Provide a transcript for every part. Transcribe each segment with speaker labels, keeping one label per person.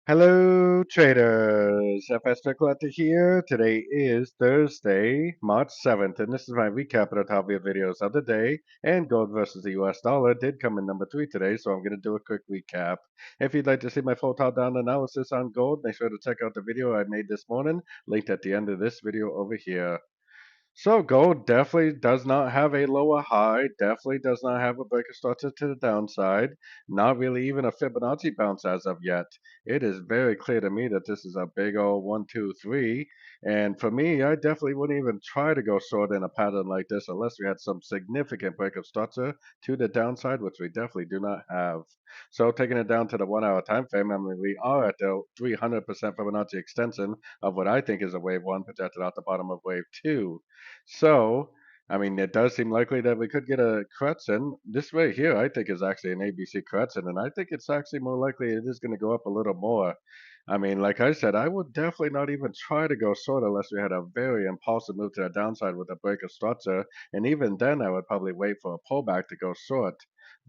Speaker 1: Hello, traders. FX Pip Collector here. Today is Thursday, March 7th, and this is my recap of the top videos of the day. And gold versus the US dollar did come in number 3 today, so I'm going to do a quick recap. If you'd like to see my full top-down analysis on gold, make sure to check out the video I made this morning, linked at the end of this video over here. So gold definitely does not have a lower high, definitely does not have a breaker structure to the downside, not really even a Fibonacci bounce as of yet. It is very clear to me that this is a big old 1, 2, 3. And for me, I definitely wouldn't even try to go short in a pattern like this unless we had some significant break of structure to the downside, which we definitely do not have. So taking it down to the 1 hour time frame, I mean, we are at the 300% Fibonacci extension of what I think is a wave 1 projected out the bottom of wave 2. So, I mean, it does seem likely that we could get a correction. This right here, I think, is actually an ABC correction, and I think it's actually more likely it is going to go up a little more. I mean, like I said, I would definitely not even try to go short unless we had a very impulsive move to the downside with a break of structure, and even then, I would probably wait for a pullback to go short.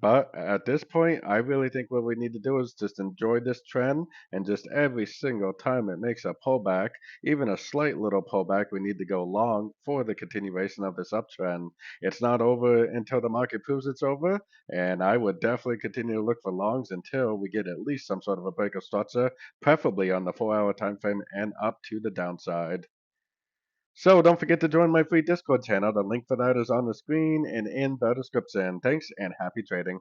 Speaker 1: But at this point, I really think what we need to do is just enjoy this trend, and just every single time it makes a pullback, even a slight little pullback, we need to go long for the continuation of this uptrend. It's not over until the market proves it's over, and I would definitely continue to look for longs until we get at least some sort of a break of structure, preferably on the 4 hour time frame and up to the downside. So don't forget to join my free Discord channel. The link for that is on the screen and in the description. Thanks and happy trading.